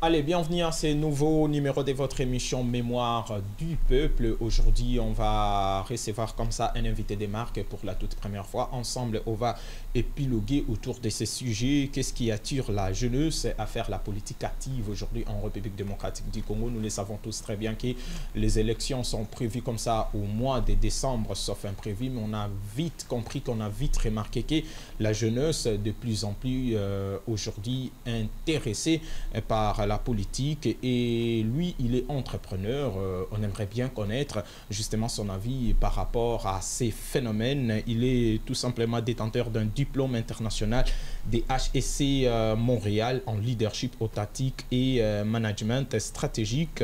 Allez, bienvenue à ce nouveau numéro de votre émission Mémoire du Peuple. Aujourd'hui, on va recevoir comme ça un invité des marques pour la toute première fois. Ensemble, on va épiloguer autour de ces sujets. Qu'est-ce qui attire la jeunesse à faire la politique active aujourd'hui en République démocratique du Congo? Nous le savons tous très bien que les élections sont prévues comme ça au mois de décembre, sauf imprévu. Mais on a vite compris, qu'on a vite remarqué que la jeunesse de plus en plus aujourd'hui intéressée par la politique, et lui il est entrepreneur. On aimerait bien connaître justement son avis par rapport à ces phénomènes. Il est tout simplement détenteur d'un diplôme international des HEC Montréal en leadership automatique et management stratégique,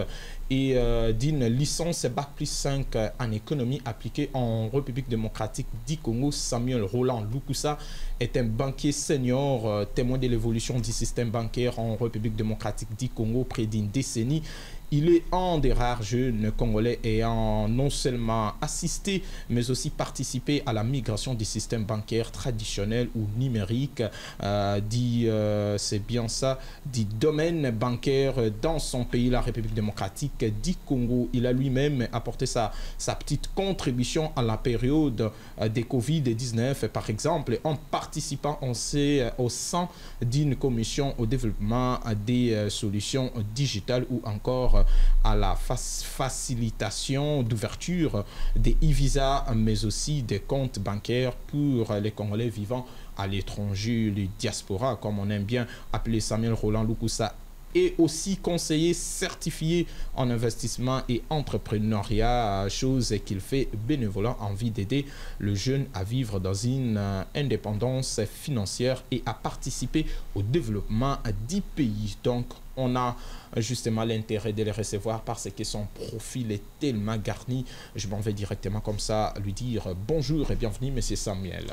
et d'une licence Bac+5 en économie appliquée en République démocratique du Congo. Samuel Roland Lukusa est un banquier senior, témoin de l'évolution du système bancaire en République démocratique du Congo près d'une décennie. Il est un des rares jeunes Congolais ayant non seulement assisté, mais aussi participé à la migration du système bancaire traditionnel ou numérique, c'est bien ça, du domaine bancaire dans son pays, la République démocratique du Congo. Il a lui-même apporté sa petite contribution à la période des Covid-19, par exemple, en participant au sein d'une commission au développement des solutions digitales, ou encore à la facilitation d'ouverture des e-visas, mais aussi des comptes bancaires pour les Congolais vivant à l'étranger, les diasporas, comme on aime bien appeler Samuel Roland Lukusa, et aussi conseiller certifié en investissement et entrepreneuriat, chose qu'il fait bénévolat en vue d'aider le jeune à vivre dans une indépendance financière et à participer au développement du pays. Donc, on a justement l'intérêt de les recevoir parce que son profil est tellement garni. Je m'en vais directement comme ça lui dire bonjour et bienvenue, monsieur Samuel.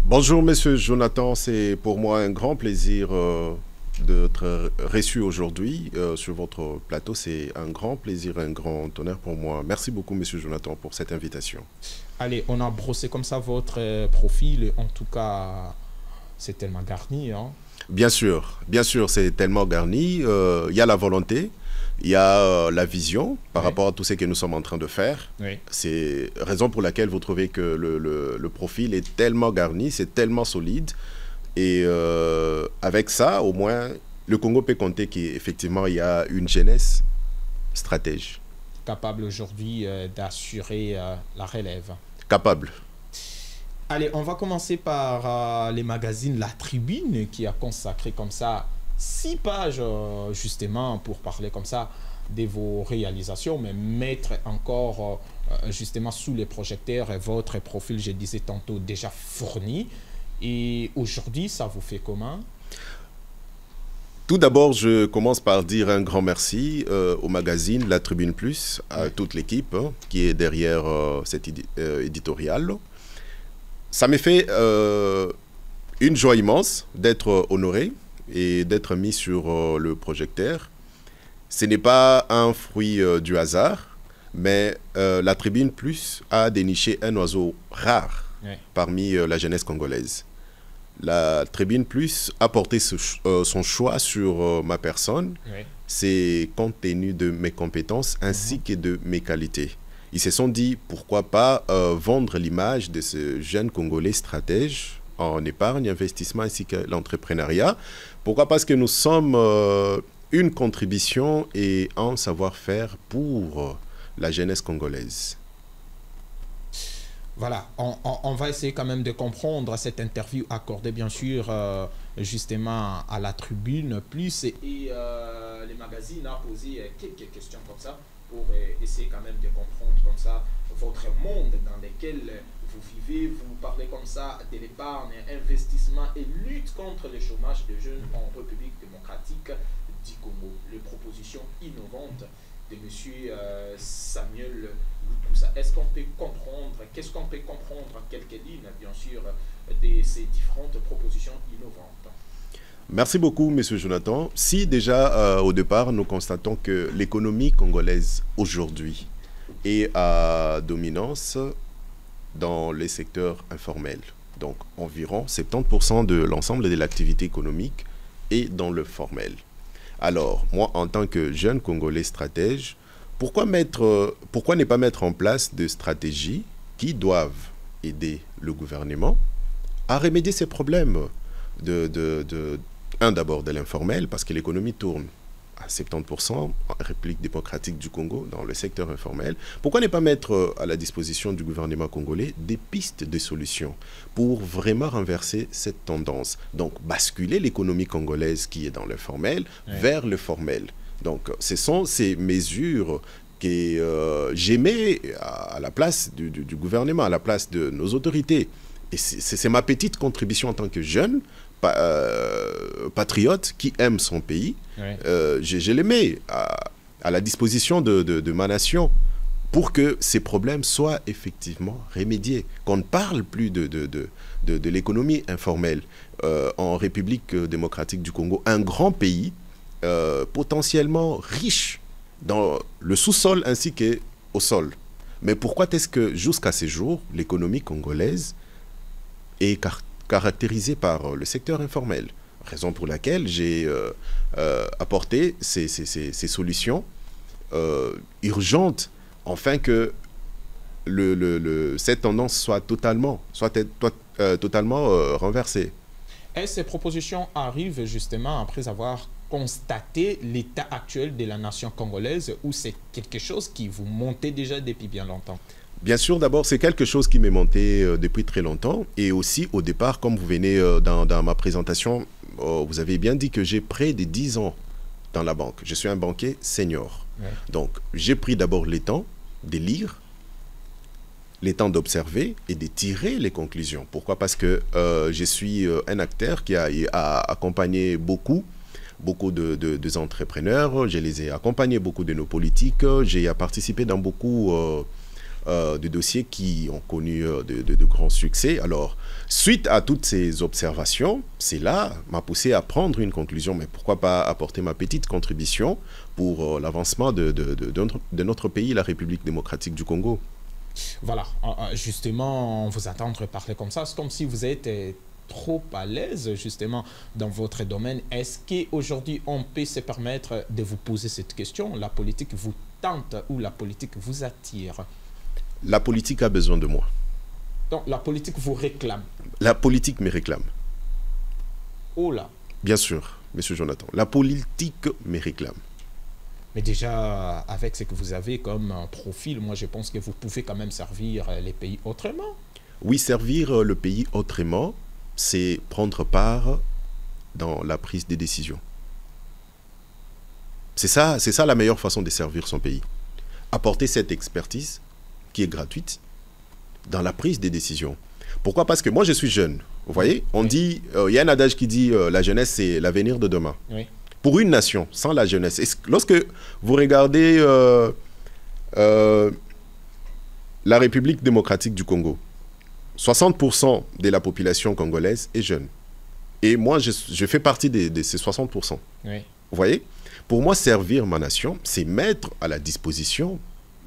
Bonjour, monsieur Jonathan. C'est pour moi un grand plaisir d'être reçu aujourd'hui sur votre plateau. C'est un grand plaisir, un grand honneur pour moi. Merci beaucoup, monsieur Jonathan, pour cette invitation. Allez, on a brossé comme ça votre profil. En tout cas, c'est tellement garni, hein? Bien sûr, c'est tellement garni. Il y a la volonté, il y a la vision par rapport à tout ce que nous sommes en train de faire. Oui. C'est la raison pour laquelle vous trouvez que le profil est tellement garni, c'est tellement solide. Et avec ça, au moins, le Congo peut compter qu'effectivement, il y a une jeunesse stratège. Capable aujourd'hui d'assurer la relève. Capable. Allez, on va commencer par les magazines La Tribune, qui a consacré comme ça 6 pages justement pour parler comme ça de vos réalisations, mais mettre encore justement sous les projecteurs votre profil, je disais tantôt, déjà fourni. Et aujourd'hui, ça vous fait comment? Tout d'abord, je commence par dire un grand merci au magazine La Tribune Plus, à toute l'équipe qui est derrière cet éditorial. Ça me fait une joie immense d'être honoré et d'être mis sur le projecteur. Ce n'est pas un fruit du hasard, mais La Tribune Plus a déniché un oiseau rare parmi la jeunesse congolaise. La Tribune Plus a porté son choix sur ma personne. C'est compte tenu de mes compétences ainsi que de mes qualités. Ils se sont dit, pourquoi pas vendre l'image de ce jeune Congolais stratège en épargne, investissement ainsi que l'entrepreneuriat. Pourquoi? Parce que nous sommes une contribution et un savoir-faire pour la jeunesse congolaise. Voilà, on va essayer quand même de comprendre cette interview accordée bien sûr justement à La Tribune Plus, et les magazines ont posé quelques questions comme ça pour essayer quand même de comprendre comme ça votre monde dans lequel vous vivez. Vous parlez comme ça de l'épargne, investissement et lutte contre le chômage des jeunes en République démocratique du Congo. Les propositions innovantes de M. Samuel Lukusa. Est-ce qu'on peut comprendre, qu'est-ce qu'on peut comprendre en quelques lignes, bien sûr, de ces différentes propositions innovantes? Merci beaucoup, M. Jonathan. Si déjà, au départ, nous constatons que l'économie congolaise aujourd'hui est à dominance dans les secteurs informels. Donc, environ 70% de l'ensemble de l'activité économique est dans le formel. Alors, moi, en tant que jeune Congolais stratège, pourquoi ne pas mettre en place des stratégies qui doivent aider le gouvernement à remédier ces problèmes d'abord de l'informel, parce que l'économie tourne à 70% en République démocratique du Congo, dans le secteur informel. Pourquoi ne pas mettre à la disposition du gouvernement congolais des pistes de solutions pour vraiment renverser cette tendance? Donc, basculer l'économie congolaise qui est dans l'informel vers le formel. Donc, ce sont ces mesures que j'aimais à la place du gouvernement, à la place de nos autorités. Et c'est ma petite contribution en tant que jeune patriote qui aime son pays. Je les mets à la disposition de ma nation pour que ces problèmes soient effectivement remédiés. Qu'on ne parle plus de l'économie informelle en République démocratique du Congo, un grand pays potentiellement riche dans le sous-sol ainsi qu'au sol. Mais pourquoi est-ce que jusqu'à ces jours, l'économie congolaise est caractérisée par le secteur informel? Raison pour laquelle j'ai apporté ces solutions urgentes afin que cette tendance soit totalement renversée. Et ces propositions arrivent justement après avoir constaté l'état actuel de la nation congolaise, ou c'est quelque chose qui vous montait déjà depuis bien longtemps? Bien sûr, d'abord, c'est quelque chose qui m'est monté depuis très longtemps. Et aussi, au départ, comme vous venez dans ma présentation, vous avez bien dit que j'ai près de 10 ans dans la banque. Je suis un banquier senior. Ouais. Donc, j'ai pris d'abord le temps de lire, le temps d'observer et de tirer les conclusions. Pourquoi? Parce que je suis un acteur qui a accompagné beaucoup de entrepreneurs. Je les ai accompagnés, beaucoup de nos politiques. J'ai participé dans beaucoup de dossiers qui ont connu de grands succès. Alors, suite à toutes ces observations, cela m'a poussé à prendre une conclusion. Mais pourquoi pas apporter ma petite contribution pour l'avancement de notre pays, la République démocratique du Congo? Voilà, justement, vous attendre parler comme ça, c'est comme si vous êtes trop à l'aise justement dans votre domaine. Est-ce qu'aujourd'hui on peut se permettre de vous poser cette question? La politique vous tente ou la politique vous attire? La politique a besoin de moi. Donc la politique vous réclame? La politique me réclame. Oh là! Bien sûr, monsieur Jonathan, la politique me réclame. Mais déjà, avec ce que vous avez comme profil, moi je pense que vous pouvez quand même servir les pays autrement. Oui, servir le pays autrement, c'est prendre part dans la prise des décisions. C'est ça la meilleure façon de servir son pays. Apporter cette expertise qui est gratuite dans la prise des décisions. Pourquoi? Parce que moi je suis jeune. Vous voyez, on dit, il y a un adage qui dit la jeunesse c'est l'avenir de demain. Oui. Pour une nation, sans la jeunesse, lorsque vous regardez la République démocratique du Congo, 60% de la population congolaise est jeune. Et moi, je fais partie de ces 60%. Oui. Vous voyez? Pour moi, servir ma nation, c'est mettre à la disposition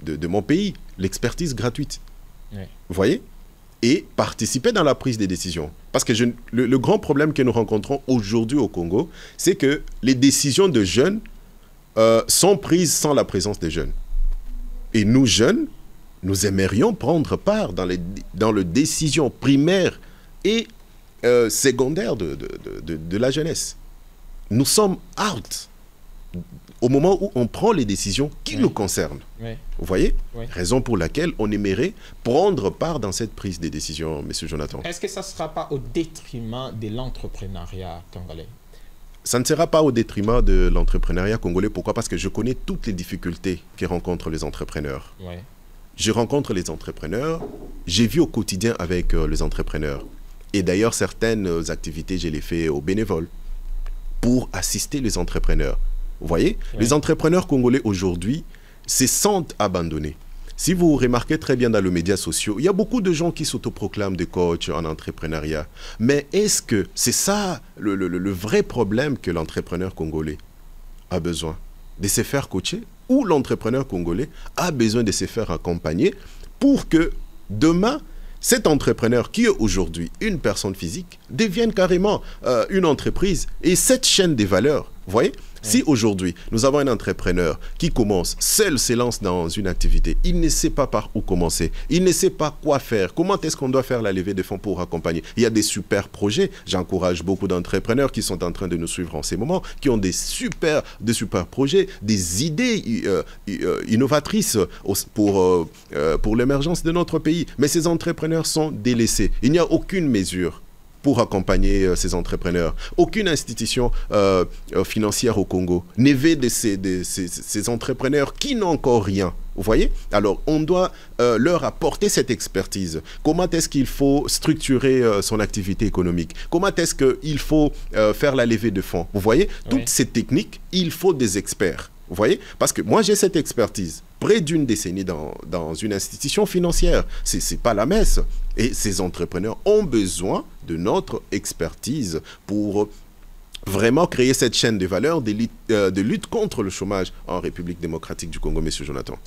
de mon pays l'expertise gratuite. Oui. Vous voyez? Et participer dans la prise des décisions. Parce que le grand problème que nous rencontrons aujourd'hui au Congo, c'est que les décisions de jeunes sont prises sans la présence des jeunes. Et nous, jeunes, nous aimerions prendre part dans les décisions primaires et secondaires de la jeunesse. Nous sommes out au moment où on prend les décisions qui nous concernent. Oui. Vous voyez? Oui. Raison pour laquelle on aimerait prendre part dans cette prise de décision, M. Jonathan. Est-ce que ça ne sera pas au détriment de l'entrepreneuriat congolais? Ça ne sera pas au détriment de l'entrepreneuriat congolais. Pourquoi? Parce que je connais toutes les difficultés que rencontrent les entrepreneurs. Oui. Je rencontre les entrepreneurs, j'ai vu au quotidien avec les entrepreneurs. Et d'ailleurs, certaines activités, je les fais au bénévole pour assister les entrepreneurs. Vous voyez, oui. Les entrepreneurs congolais aujourd'hui se sentent abandonnés. Si vous remarquez très bien dans les médias sociaux, il y a beaucoup de gens qui s'autoproclament des coachs en entrepreneuriat. Mais est-ce que c'est ça le vrai problème que l'entrepreneur congolais a besoin? De se faire coacher? Ou l'entrepreneur congolais a besoin de se faire accompagner pour que demain, cet entrepreneur qui est aujourd'hui une personne physique devienne carrément une entreprise. Et cette chaîne des valeurs Vous voyez? Si aujourd'hui, nous avons un entrepreneur qui commence, seul s'élance dans une activité, il ne sait pas par où commencer, il ne sait pas quoi faire, comment est-ce qu'on doit faire la levée de fonds pour accompagner. Il y a des super projets. J'encourage beaucoup d'entrepreneurs qui sont en train de nous suivre en ces moments, qui ont des super projets, des idées innovatrices pour l'émergence de notre pays. Mais ces entrepreneurs sont délaissés. Il n'y a aucune mesure pour accompagner ces entrepreneurs. Aucune institution financière au Congo n'éveille ces entrepreneurs qui n'ont encore rien. Vous voyez? Alors, on doit leur apporter cette expertise. Comment est-ce qu'il faut structurer son activité économique? Comment est-ce qu'il faut faire la levée de fonds? Vous voyez? Toutes ces techniques, il faut des experts. Vous voyez? Parce que moi, j'ai cette expertise. Près d'une décennie dans une institution financière. C'est pas la messe. Et ces entrepreneurs ont besoin de notre expertise pour vraiment créer cette chaîne de valeur de lutte contre le chômage en République démocratique du Congo, monsieur Jonathan.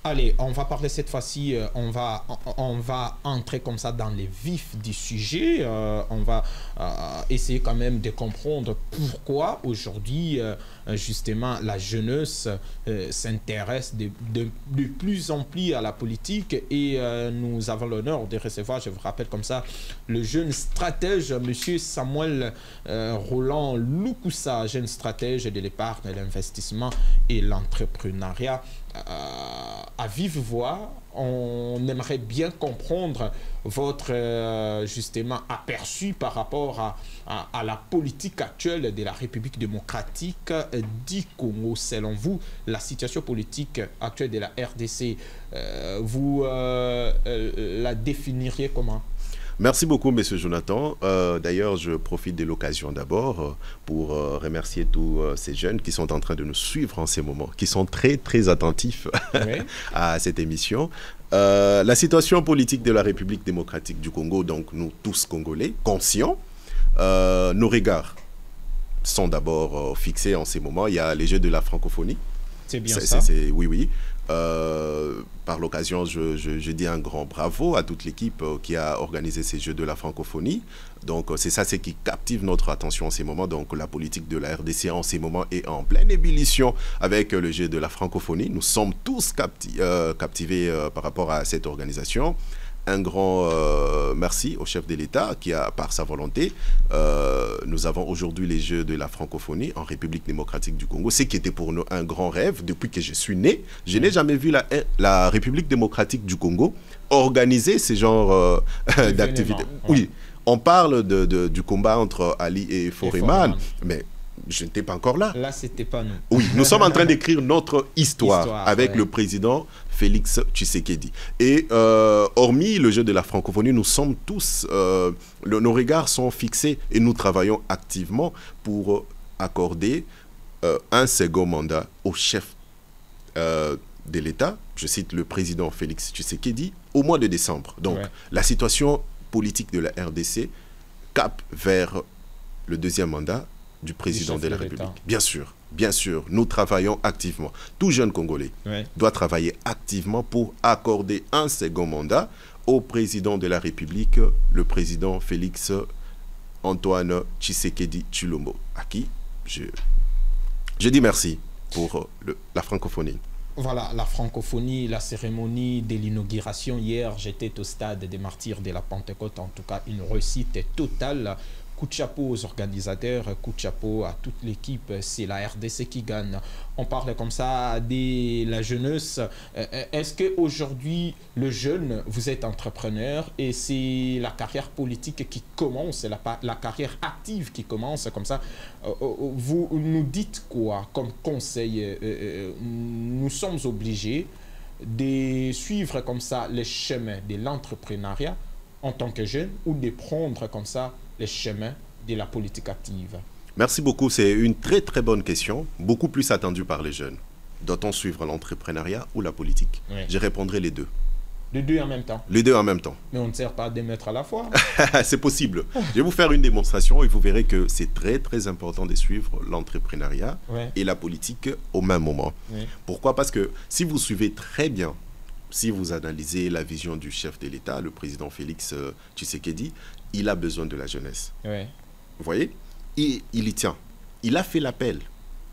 Allez, on va parler cette fois-ci, on va entrer comme ça dans les vifs du sujet. On va essayer quand même de comprendre pourquoi aujourd'hui, justement, la jeunesse s'intéresse de plus en plus à la politique. Et nous avons l'honneur de recevoir, je vous rappelle comme ça, le jeune stratège, monsieur Samuel Roland Lukusa, jeune stratège de l'épargne, l'investissement et l'entrepreneuriat. À vive voix, on aimerait bien comprendre votre justement aperçu par rapport à la politique actuelle de la République démocratique du Congo. Selon vous, la situation politique actuelle de la RDC, vous la définiriez comment? Merci beaucoup, monsieur Jonathan. D'ailleurs, je profite de l'occasion d'abord pour remercier tous ces jeunes qui sont en train de nous suivre en ces moments, qui sont très, très attentifs à cette émission. La situation politique de la République démocratique du Congo, donc nous tous Congolais, conscients, nos regards sont d'abord fixés en ces moments. Il y a les Jeux de la francophonie. C'est bien ça. Oui, oui. Par l'occasion, je dis un grand bravo à toute l'équipe qui a organisé ces Jeux de la francophonie. Donc, c'est ça, c'est qui captive notre attention en ces moments. Donc, la politique de la RDC en ces moments est en pleine ébullition avec le Jeu de la francophonie. Nous sommes tous captivés par rapport à cette organisation. Un grand merci au chef de l'État qui a, par sa volonté, nous avons aujourd'hui les Jeux de la francophonie en République démocratique du Congo. Ce qui était pour nous un grand rêve depuis que je suis né. Je n'ai jamais vu la République démocratique du Congo organiser ce genre d'activités. Oui, on parle du combat entre Ali et Foreman, mais je n'étais pas encore là. Là, c'était pas nous. Oui, nous sommes en train d'écrire notre histoire avec le président Félix Tshisekedi. Et hormis le jeu de la francophonie, nous sommes tous, nos regards sont fixés et nous travaillons activement pour accorder un second mandat au chef de l'État, je cite le président Félix Tshisekedi, au mois de décembre. Donc, la situation politique de la RDC cap vers le deuxième mandat du président de la République. Bien sûr, nous travaillons activement. Tout jeune Congolais doit travailler activement pour accorder un second mandat au président de la République, le président Félix Antoine Tshisekedi Tshilombo, à qui je dis merci pour la francophonie. Voilà, la francophonie, la cérémonie de l'inauguration. Hier, j'étais au stade des Martyrs de la Pentecôte. En tout cas, une réussite totale. Coup de chapeau aux organisateurs, coup de chapeau à toute l'équipe. C'est la RDC qui gagne. On parle comme ça de la jeunesse. Est-ce qu'aujourd'hui, le jeune, vous êtes entrepreneur et c'est la carrière politique qui commence, la carrière active qui commence comme ça? Vous nous dites quoi comme conseil? Nous sommes obligés de suivre comme ça les chemins de l'entrepreneuriat en tant que jeune ou de prendre comme ça les chemins de la politique active? Merci beaucoup. C'est une très très bonne question, beaucoup plus attendue par les jeunes. Doit-on suivre l'entrepreneuriat ou la politique? Je répondrai les deux. Les deux en même temps? Les deux en même temps. Mais on ne sert pas à deux maîtres à la fois. C'est possible. Je vais vous faire une démonstration et vous verrez que c'est très très important de suivre l'entrepreneuriat et la politique au même moment. Pourquoi? Parce que si vous suivez très bien, si vous analysez la vision du chef de l'État, le président Félix Tshisekedi, il a besoin de la jeunesse. Vous voyez? Il y tient. Il a fait l'appel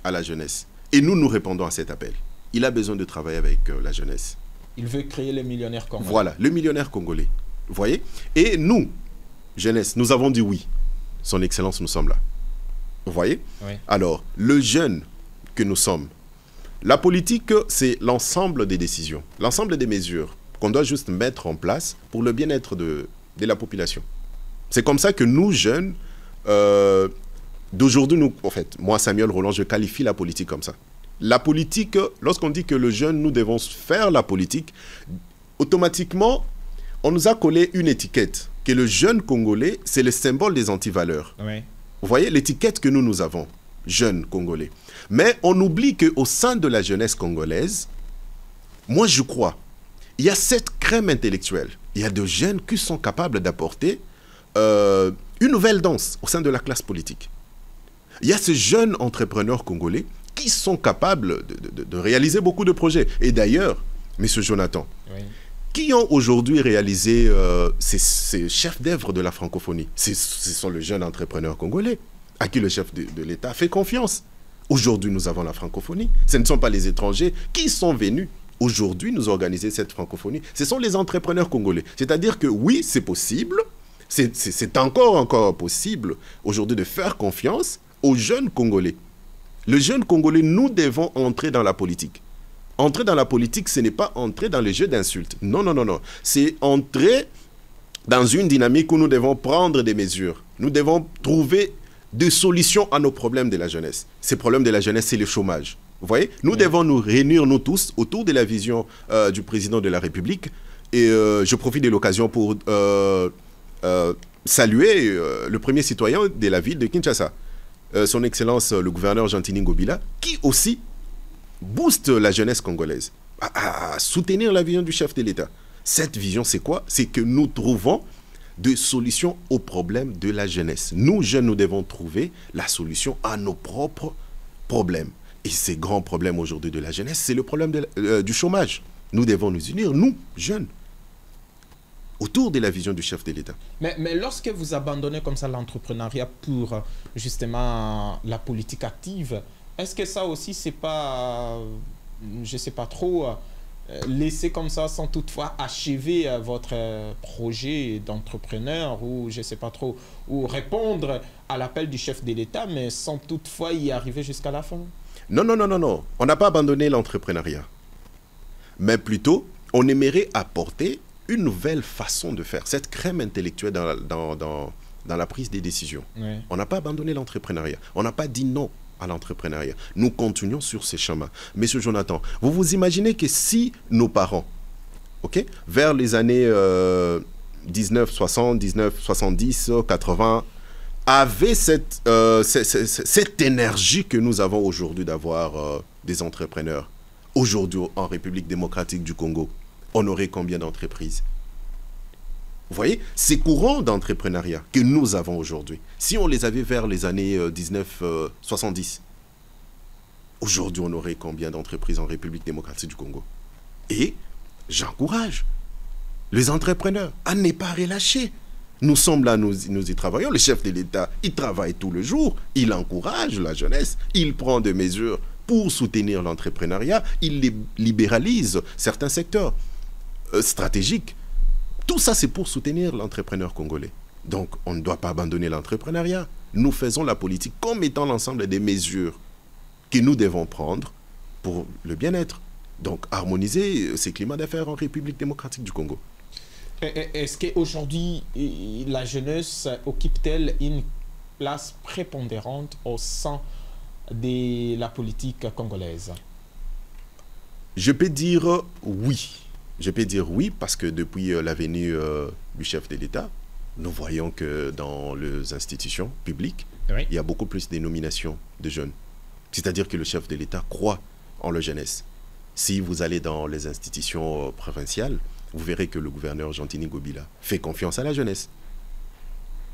à la jeunesse. Et nous répondons à cet appel. Il a besoin de travailler avec la jeunesse. Il veut créer le millionnaire congolais. Voilà, le millionnaire congolais. Vous voyez? Et nous, jeunesse, nous avons dit oui. Son Excellence, nous sommes là. Vous voyez? Oui. Alors, le jeune que nous sommes, la politique, c'est l'ensemble des décisions, l'ensemble des mesures qu'on doit juste mettre en place pour le bien-être de la population. C'est comme ça que nous, jeunes, d'aujourd'hui, nous, en fait, moi, Samuel Roland, je qualifie la politique comme ça. La politique, lorsqu'on dit que le jeune, nous devons faire la politique, automatiquement, on nous a collé une étiquette, que le jeune Congolais, c'est le symbole des antivaleurs. Oui. Vous voyez l'étiquette que nous avons, jeunes Congolais. Mais on oublie qu'au sein de la jeunesse congolaise, moi je crois, il y a cette crème intellectuelle. Il y a de jeunes qui sont capables d'apporter une nouvelle danse au sein de la classe politique. Il y a ces jeunes entrepreneurs congolais qui sont capables de réaliser beaucoup de projets. Et d'ailleurs, M. Jonathan, Oui. qui ont aujourd'hui réalisé ces chefs d'œuvre de la francophonie? Ce sont les jeunes entrepreneurs congolais à qui le chef de l'État fait confiance. Aujourd'hui, nous avons la francophonie. Ce ne sont pas les étrangers qui sont venus aujourd'hui nous organiser cette francophonie. Ce sont les entrepreneurs congolais. C'est-à-dire que oui, c'est possible. C'est encore possible aujourd'hui de faire confiance aux jeunes Congolais. Le jeune Congolais, nous devons entrer dans la politique. Entrer dans la politique, ce n'est pas entrer dans les jeux d'insultes. Non, non, non, non. C'est entrer dans une dynamique où nous devons prendre des mesures. Nous devons trouver des solutions à nos problèmes de la jeunesse. Ces problèmes de la jeunesse, c'est le chômage. Vous voyez? Nous devons nous réunir, nous tous, autour de la vision du président de la République. Et je profite de l'occasion pour saluer le premier citoyen de la ville de Kinshasa, son Excellence le gouverneur Gentini Ngobila, qui aussi booste la jeunesse congolaise à soutenir la vision du chef de l'État. Cette vision, c'est quoi? C'est que nous trouvons des solutions aux problèmes de la jeunesse. Nous, jeunes, nous devons trouver la solution à nos propres problèmes. Et ces grands problèmes aujourd'hui de la jeunesse, c'est le problème du chômage. Nous devons nous unir, nous, jeunes, autour de la vision du chef de l'État. Mais lorsque vous abandonnez comme ça l'entrepreneuriat pour justement la politique active, est-ce que ça aussi, c'est pas, je sais pas trop, laisser comme ça sans toutefois achever votre projet d'entrepreneur ou je sais pas trop, ou répondre à l'appel du chef de l'État, mais sans toutefois y arriver jusqu'à la fin? Non, non, non, non, non. On n'a pas abandonné l'entrepreneuriat. Mais plutôt, on aimerait apporter une nouvelle façon de faire, cette crème intellectuelle dans la prise des décisions. Oui. On n'a pas abandonné l'entrepreneuriat. On n'a pas dit non à l'entrepreneuriat. Nous continuons sur ces chemins. Monsieur Jonathan, vous vous imaginez que si nos parents, ok, vers les années 1960, 1970, 80, avaient cette énergie que nous avons aujourd'hui d'avoir des entrepreneurs, aujourd'hui en République démocratique du Congo, on aurait combien d'entreprises? Vous voyez, ces courants d'entrepreneuriat que nous avons aujourd'hui, si on les avait vers les années 1970, aujourd'hui on aurait combien d'entreprises en République démocratique du Congo? Et j'encourage les entrepreneurs à ne pas relâcher. Nous sommes là, nous y travaillons. Le chef de l'État, il travaille tout le jour, il encourage la jeunesse, il prend des mesures pour soutenir l'entrepreneuriat, il libéralise certains secteurs stratégiques. Tout ça, c'est pour soutenir l'entrepreneur congolais. Donc, on ne doit pas abandonner l'entrepreneuriat. Nous faisons la politique comme étant l'ensemble des mesures que nous devons prendre pour le bien-être. Donc, harmoniser ces climats d'affaires en République démocratique du Congo. Est-ce qu'aujourd'hui, la jeunesse occupe-t-elle une place prépondérante au sein de la politique congolaise? Je peux dire oui. Je peux dire oui parce que depuis la venue du chef de l'État, nous voyons que dans les institutions publiques, oui, il y a beaucoup plus de nominations de jeunes. C'est-à-dire que le chef de l'État croit en la jeunesse. Si vous allez dans les institutions provinciales, vous verrez que le gouverneur Gentini Ngobila fait confiance à la jeunesse.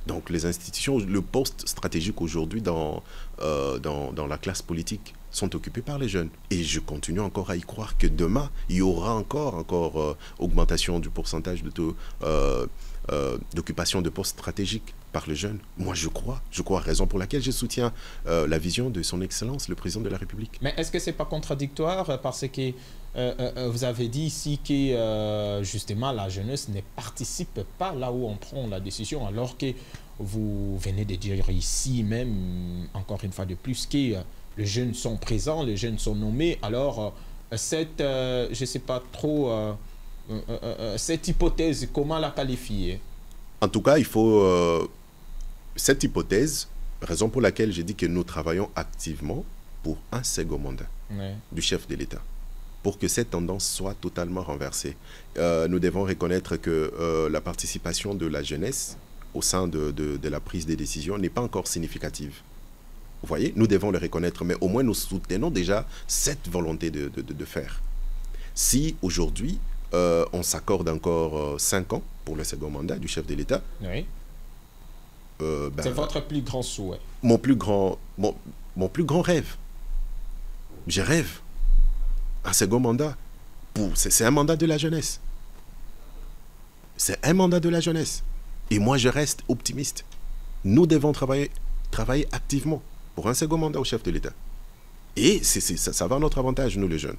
Donc les institutions, le poste stratégique aujourd'hui dans la classe politique sont occupés par les jeunes. Et je continue encore à y croire que demain, il y aura encore augmentation du pourcentage de taux d'occupation de postes stratégiques par les jeunes. Moi, je crois, raison pour laquelle je soutiens la vision de son Excellence, le Président de la République. Mais est-ce que ce n'est pas contradictoire parce que vous avez dit ici que justement la jeunesse ne participe pas là où on prend la décision, alors que vous venez de dire ici même, encore une fois de plus, que les jeunes sont présents, les jeunes sont nommés. Alors, je ne sais pas trop, cette hypothèse, comment la qualifier? En tout cas, il faut... cette hypothèse, raison pour laquelle j'ai dit que nous travaillons activement pour un second mandat du chef de l'État, pour que cette tendance soit totalement renversée. Nous devons reconnaître que la participation de la jeunesse au sein de la prise des décisions n'est pas encore significative. Vous voyez, nous devons le reconnaître, mais au moins nous soutenons déjà cette volonté de faire. Si aujourd'hui, on s'accorde encore 5 ans pour le second mandat du chef de l'État, oui. C'est votre plus grand souhait? Mon plus grand rêve. Je rêve un second mandat. C'est un mandat de la jeunesse. C'est un mandat de la jeunesse. Et moi, je reste optimiste. Nous devons travailler activement pour un second mandat au chef de l'État. Et ça va à notre avantage, nous les jeunes.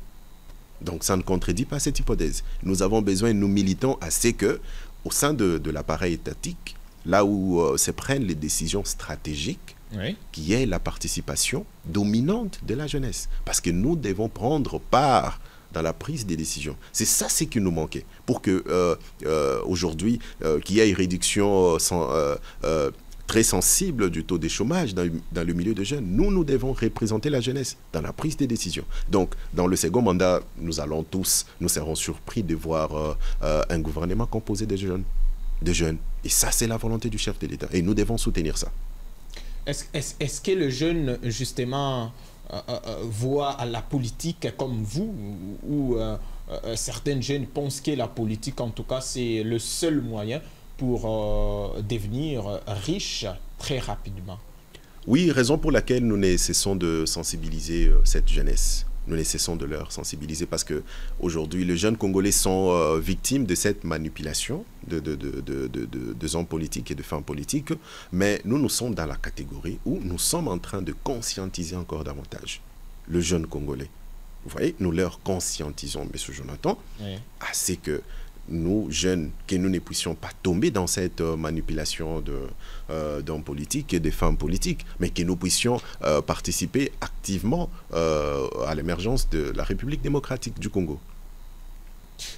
Donc ça ne contredit pas cette hypothèse. Nous avons besoin, nous militons à ce que, au sein de l'appareil étatique, là où se prennent les décisions stratégiques, oui, qu'il y ait la participation dominante de la jeunesse. Parce que nous devons prendre part dans la prise des décisions. C'est ça ce qui nous manquait. Pour que aujourd'hui, qu'il y ait une réduction très sensible du taux de chômage dans le milieu des jeunes, nous devons représenter la jeunesse dans la prise des décisions. Donc, dans le second mandat, nous serons surpris de voir un gouvernement composé de jeunes. Et ça, c'est la volonté du chef de l'État. Et nous devons soutenir ça. Est-ce que le jeune, justement, voit à la politique comme vous, ou certains jeunes pensent que la politique, en tout cas, c'est le seul moyen pour devenir riche très rapidement? Oui, raison pour laquelle nous ne cessons de sensibiliser cette jeunesse. Nous ne cessons de leur sensibiliser parce qu'aujourd'hui, les jeunes Congolais sont victimes de cette manipulation de hommes politiques et de femmes politiques. Mais nous sommes dans la catégorie où nous sommes en train de conscientiser encore davantage le jeune Congolais. Vous voyez, nous leur conscientisons, M. Jonathan, oui, à ce que nous, jeunes, que nous ne puissions pas tomber dans cette manipulation d'hommes politiques et de femmes politiques, mais que nous puissions participer activement à l'émergence de la République démocratique du Congo.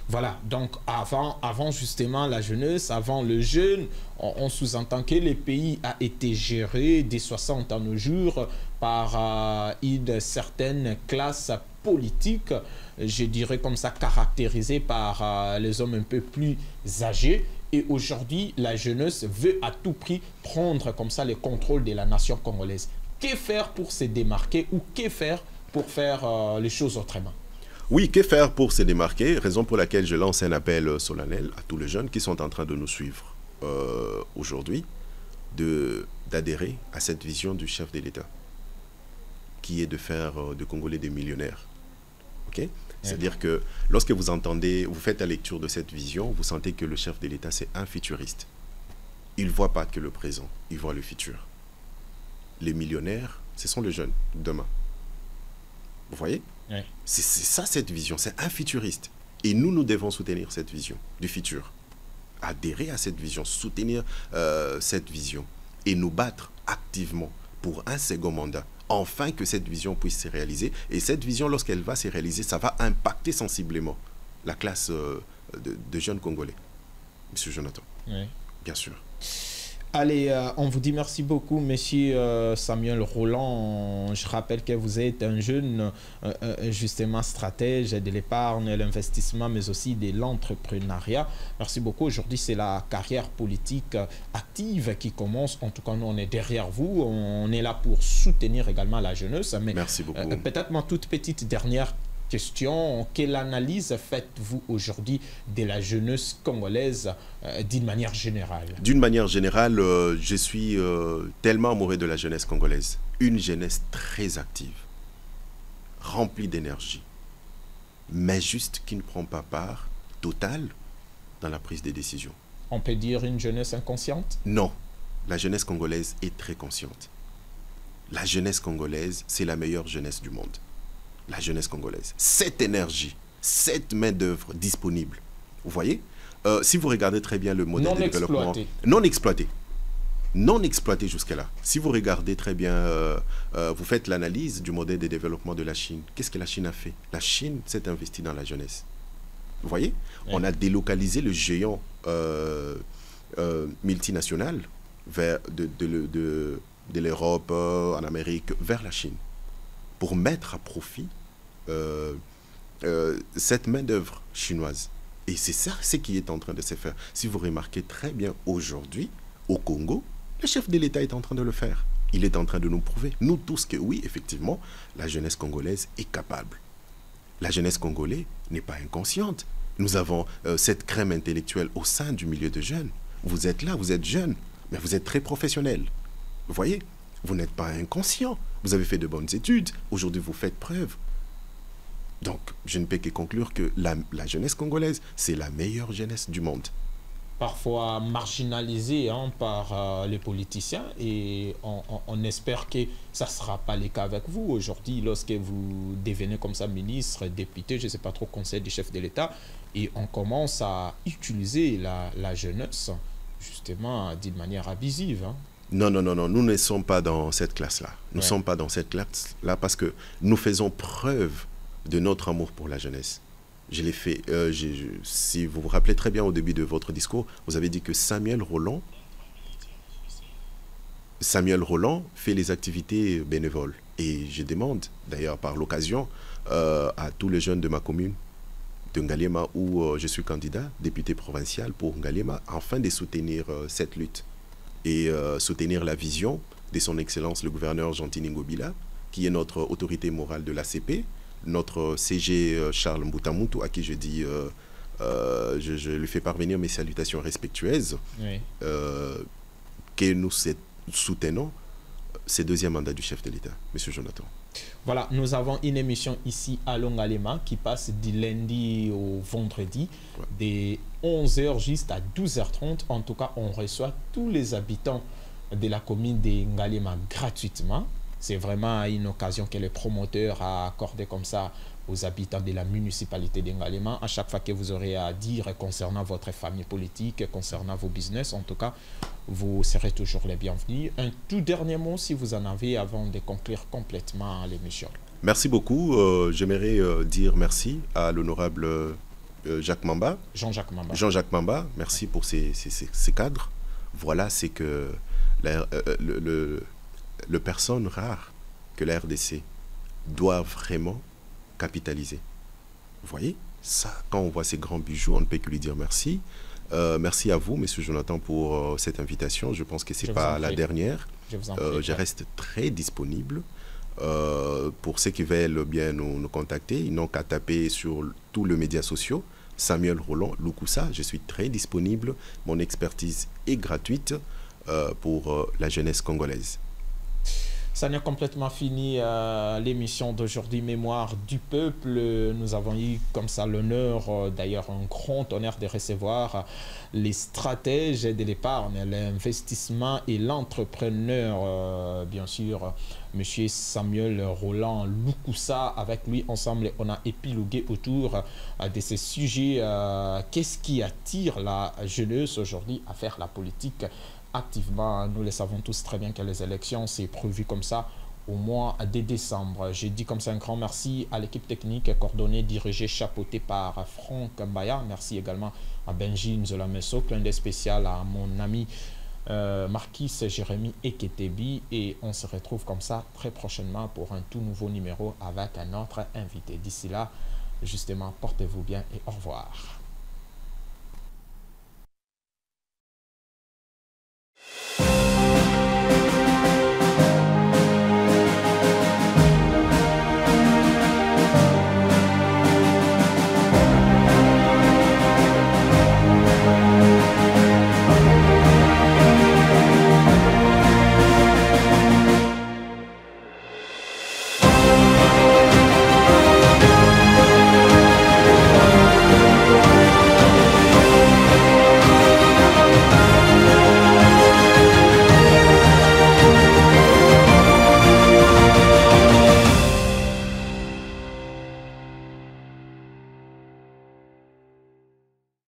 Voilà, donc avant justement la jeunesse, avant le jeune, on sous-entend que le pays a été géré dès 60 à nos jours par une certaine classe politique, je dirais comme ça, caractérisée par les hommes un peu plus âgés. Et aujourd'hui, la jeunesse veut à tout prix prendre comme ça le contrôle de la nation congolaise. Que faire pour se démarquer, ou que faire pour faire les choses autrement? Oui, que faire pour se démarquer? Raison pour laquelle je lance un appel solennel à tous les jeunes qui sont en train de nous suivre aujourd'hui, d'adhérer à cette vision du chef de l'État, qui est de faire de Congolais des millionnaires. Okay? C'est-à-dire que lorsque vous faites la lecture de cette vision, vous sentez que le chef de l'État, c'est un futuriste. Il ne voit pas que le présent, il voit le futur. Les millionnaires, ce sont les jeunes demain. Vous voyez? Oui. C'est ça cette vision, c'est un futuriste. Et nous devons soutenir cette vision du futur. Adhérer à cette vision, soutenir cette vision et nous battre activement pour un second mandat. Enfin que cette vision puisse se réaliser. Et cette vision, lorsqu'elle va se réaliser, ça va impacter sensiblement la classe de jeunes Congolais. Monsieur Jonathan. Oui. Bien sûr. Allez, on vous dit merci beaucoup, monsieur Samuel Roland. Je rappelle que vous êtes un jeune, justement, stratège de l'épargne, l'investissement, mais aussi de l'entrepreneuriat. Merci beaucoup. Aujourd'hui, c'est la carrière politique active qui commence. En tout cas, nous, on est derrière vous. On est là pour soutenir également la jeunesse. Mais merci beaucoup. Peut-être ma toute petite dernière question, quelle analyse faites-vous aujourd'hui de la jeunesse congolaise d'une manière générale? D'une manière générale, je suis tellement amoureux de la jeunesse congolaise. Une jeunesse très active. rempli d'énergie, mais juste qui ne prend pas part totale dans la prise des décisions. On peut dire une jeunesse inconsciente? Non, la jeunesse congolaise est très consciente. La jeunesse congolaise, c'est la meilleure jeunesse du monde. La jeunesse congolaise. Cette énergie, cette main-d'œuvre disponible. Vous voyez, si vous regardez très bien le modèle de développement non exploité jusqu'à là. Si vous regardez très bien, vous faites l'analyse du modèle de développement de la Chine. Qu'est-ce que la Chine a fait? La Chine s'est investie dans la jeunesse. Vous voyez, on a délocalisé le géant multinational de l'Europe, en Amérique, vers la Chine, pour mettre à profit cette main-d'œuvre chinoise. Et c'est ça ce qui est en train de se faire. Si vous remarquez très bien aujourd'hui, au Congo, le chef de l'État est en train de le faire. Il est en train de nous prouver, nous tous, que oui, effectivement, la jeunesse congolaise est capable. La jeunesse congolaise n'est pas inconsciente. Nous avons cette crème intellectuelle au sein du milieu de jeunes. Vous êtes là, vous êtes jeune, mais vous êtes très professionnel. Vous voyez, vous n'êtes pas inconscient. Vous avez fait de bonnes études. Aujourd'hui, vous faites preuve. Donc, je ne peux que conclure que la jeunesse congolaise, c'est la meilleure jeunesse du monde. Parfois marginalisée par les politiciens, et on espère que ça ne sera pas le cas avec vous aujourd'hui lorsque vous devenez comme ça ministre, député, je ne sais pas trop, conseil du chef de l'État, et on commence à utiliser la jeunesse justement d'une manière abusive. Non, nous ne sommes pas dans cette classe-là. Nous ne sommes pas dans cette classe-là parce que nous faisons preuve de notre amour pour la jeunesse. Je l'ai fait, si vous vous rappelez très bien au début de votre discours, vous avez dit que Samuel Roland fait les activités bénévoles. Et je demande, d'ailleurs par l'occasion, à tous les jeunes de ma commune, de Ngaliema, où je suis candidat, député provincial pour Ngaliema, afin de soutenir cette lutte et soutenir la vision de son Excellence le gouverneur Jean-Tini Ngobila, qui est notre autorité morale de l'ACP, notre CG Charles Mbutamuntu, à qui je dis, je lui fais parvenir mes salutations respectueuses, que nous soutenons ce deuxième mandat du chef de l'État, M. Jonathan. Voilà, nous avons une émission ici à Longalema qui passe du lundi au vendredi, de 11h juste à 12h30. En tout cas, on reçoit tous les habitants de la commune de Ngalema gratuitement. C'est vraiment une occasion que le promoteur a accordé comme ça aux habitants de la municipalité d'Ngalema. À chaque fois que vous aurez à dire concernant votre famille politique, concernant vos business, en tout cas, vous serez toujours les bienvenus. Un tout dernier mot, si vous en avez, avant de conclure complètement l'émission. Merci beaucoup. J'aimerais dire merci à l'honorable Jean-Jacques Mamba. Jean-Jacques Mamba, merci pour ces cadres. Voilà, c'est que le personne rare que la RDC doit vraiment capitaliser. Vous voyez, ça, quand on voit ces grands bijoux, on ne peut que lui dire merci. Merci à vous, M. Jonathan, pour cette invitation. Je pense que ce n'est pas la dernière. Je reste très disponible. Pour ceux qui veulent bien nous contacter, ils n'ont qu'à taper sur tous les médias sociaux. Samuel Roland Lukusa, je suis très disponible. Mon expertise est gratuite pour la jeunesse congolaise. Ça n'est complètement fini l'émission d'aujourd'hui, Mémoire du Peuple. Nous avons eu comme ça l'honneur, d'ailleurs un grand honneur de recevoir les stratèges de l'épargne, l'investissement et l'entrepreneur, bien sûr, M. Samuel Roland Lukusa. Avec lui, ensemble, on a épilogué autour de ces sujets. Qu'est-ce qui attire la jeunesse aujourd'hui à faire la politique activement? Nous le savons tous très bien que les élections, c'est prévu comme ça au mois de décembre. J'ai dit comme ça un grand merci à l'équipe technique coordonnée, dirigée, chapeautée par Franck Mbaya. Merci également à Benji Nzolameso, clin d'œil spécial à mon ami Marquis Jérémy Eketebi. Et on se retrouve comme ça très prochainement pour un tout nouveau numéro avec un autre invité. D'ici là, justement, portez-vous bien et au revoir.